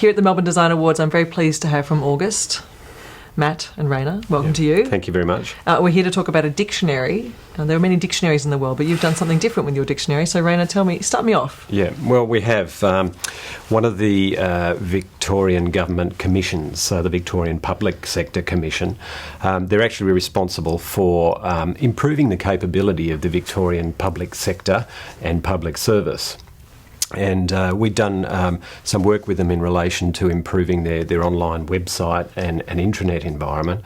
Here at the Melbourne Design Awards, I'm very pleased to have from August, Matt and Raina. Welcome to you. Thank you very much. We're here to talk about a dictionary. There are many dictionaries in the world, but you've done something different with your dictionary. So, Raina, start me off. Yeah, well, we have one of the Victorian government commissions, so the Victorian Public Sector Commission. They're actually responsible for improving the capability of the Victorian public sector and public service. And we've done some work with them in relation to improving their online website and intranet environment,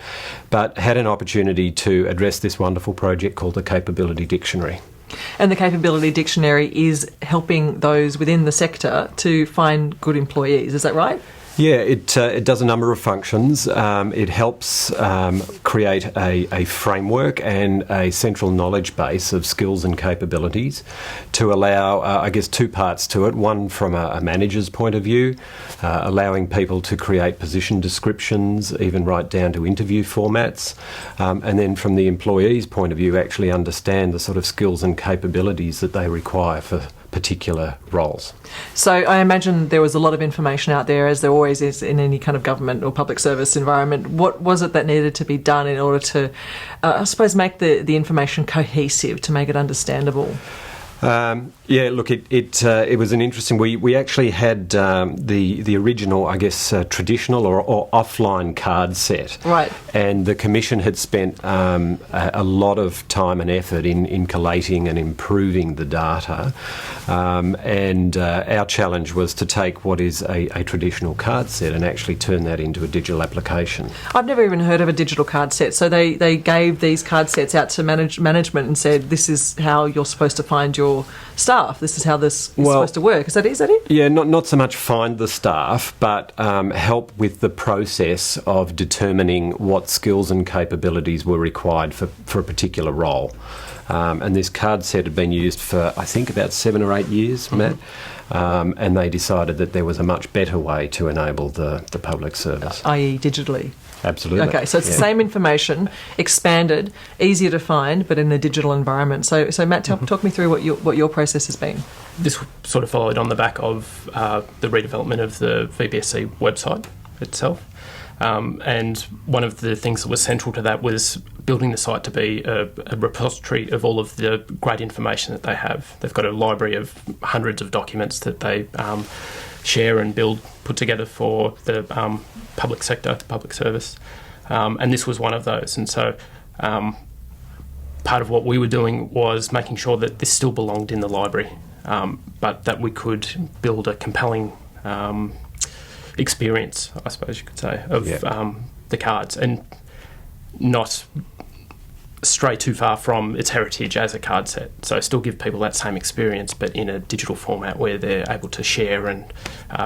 but had an opportunity to address this wonderful project called the Capability Dictionary. And the Capability Dictionary is helping those within the sector to find good employees, is that right? Yeah, it does a number of functions. It helps create a framework and a central knowledge base of skills and capabilities to allow, I guess, two parts to it. One from a manager's point of view, allowing people to create position descriptions, even right down to interview formats. And then from the employee's point of view, actually understand the sort of skills and capabilities that they require for particular roles. So I imagine there was a lot of information out there, as there always is in any kind of government or public service environment. What was it that needed to be done in order to, I suppose, make the information cohesive, to make it understandable? Yeah, look, it was an interesting. We actually had the original, I guess, traditional or offline card set, right? And the Commission had spent a lot of time and effort in collating and improving the data. And our challenge was to take what is a traditional card set and actually turn that into a digital application. I've never even heard of a digital card set. So they gave these card sets out to management and said, this is how you're supposed to find your staff. This is how this is supposed to work. Is that it? Yeah, not so much find the staff, but help with the process of determining what skills and capabilities were required for a particular role. And this card set had been used for, I think, about 7 or 8 years, Matt. And they decided that there was a much better way to enable the public service. I.e. digitally. Absolutely. Okay, so it's the same information, expanded, easier to find, but in a digital environment. So Matt, talk me through what your process has been. This sort of followed on the back of the redevelopment of the VPSC website itself. And one of the things that was central to that was building the site to be a repository of all of the great information that they have. They've got a library of hundreds of documents that they share and put together for the public sector, public service. And this was one of those. And so part of what we were doing was making sure that this still belonged in the library, but that we could build a compelling experience, I suppose you could say, of the cards, and not stray too far from its heritage as a card set. So still give people that same experience, but in a digital format where they're able to share and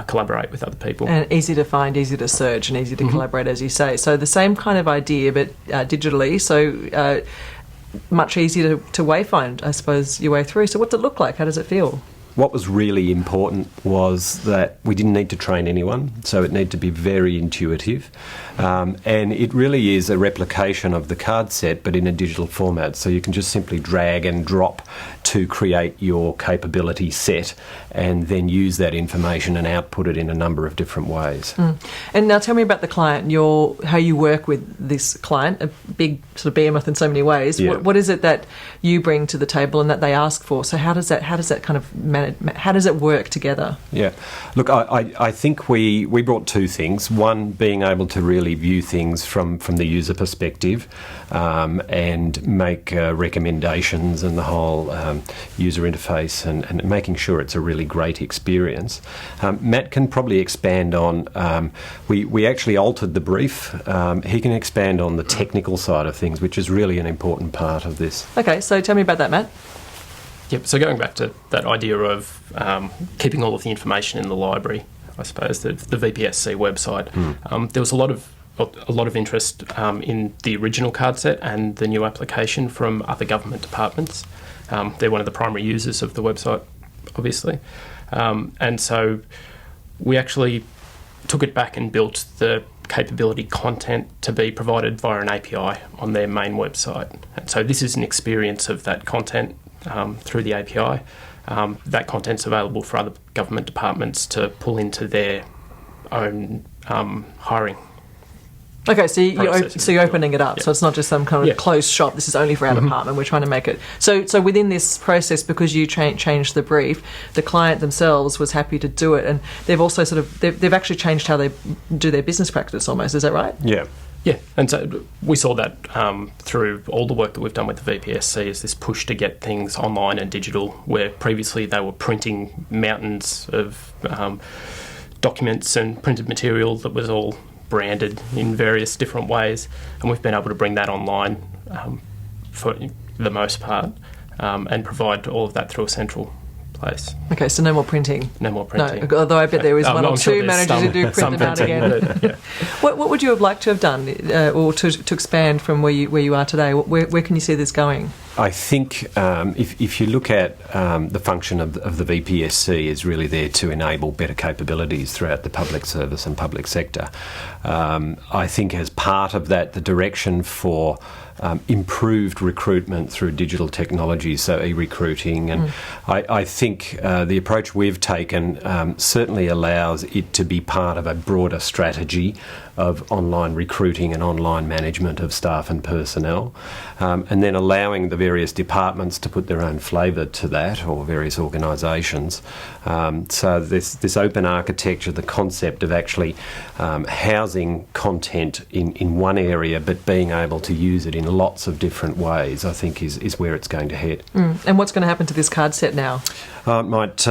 collaborate with other people. And easy to find, easy to search, and easy to collaborate, as you say. So the same kind of idea, but digitally. So much easier to wayfind, I suppose, your way through. So what's it look like? How does it feel? What was really important was that we didn't need to train anyone, so it needed to be very intuitive. And it really is a replication of the card set, but in a digital format. So you can just simply drag and drop to create your capability set and then use that information and output it in a number of different ways. And now tell me about the client, how you work with this client, a big sort of behemoth in so many ways. Yeah. What is it that you bring to the table and that they ask for? So how does that kind of manage, how does it work together? Yeah. Look, I think we brought two things. One, being able to really view things from the user perspective and make recommendations and the whole user interface and making sure it's a really great experience. Matt can probably expand on, we actually altered the brief. He can expand on the technical side of things, which is really an important part of this. Okay, so tell me about that, Matt. Yep, so going back to that idea of keeping all of the information in the library, I suppose, the VPSC website, there was a lot of interest in the original card set and the new application from other government departments. They're one of the primary users of the website, obviously. And so we actually took it back and built the capability content to be provided via an API on their main website. And so this is an experience of that content through the API. That content's available for other government departments to pull into their own hiring. Okay, so Process, you're opening it up. Yeah. So it's not just some kind of closed shop. This is only for our department. We're trying to make it. So within this process, because you changed the brief, the client themselves was happy to do it, and they've also they've actually changed how they do their business practice almost. Is that right? Yeah. Yeah, and so we saw that through all the work that we've done with the VPSC, is this push to get things online and digital, where previously they were printing mountains of documents and printed material that was all branded in various different ways, and we've been able to bring that online for the most part and provide all of that through a central place. Okay, so no more printing. No more printing. No, although I bet there is one or sure two managers who do print them out again. But, yeah. What would you have liked to have done, or to expand from where you are today? Where can you see this going? I think if you look at the function of the VPSC is really there to enable better capabilities throughout the public service and public sector. I think as part of that, the direction for improved recruitment through digital technology, so e-recruiting, and I think the approach we've taken certainly allows it to be part of a broader strategy of online recruiting and online management of staff and personnel, and then allowing the various departments to put their own flavour to that, or various organisations. So this open architecture, the concept of actually housing content in one area but being able to use it in lots of different ways, I think is where it's going to head. And what's going to happen to this card set now? It might,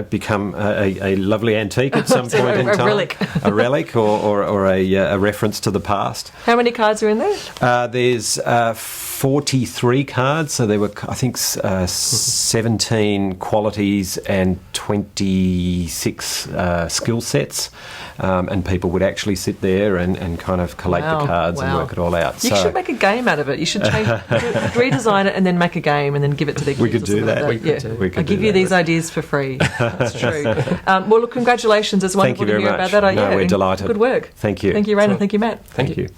become a lovely antique at some point in time. A relic. A relic or a reference to the past. How many cards are in there? There's 43 cards, so there were, I think, 17 qualities and 26 skill sets, and people would actually sit there and kind of collate the cards and work it all out. You should make a game out of it. You should redesign it and then make a game and then give it to the kids. We could do that. I'll give you these ideas for free. That's true. Well, look, congratulations. It's wonderful to hear about that. We're delighted. Good work. Thank you. Thank you, Raina. Thank you, Matt. Thank you.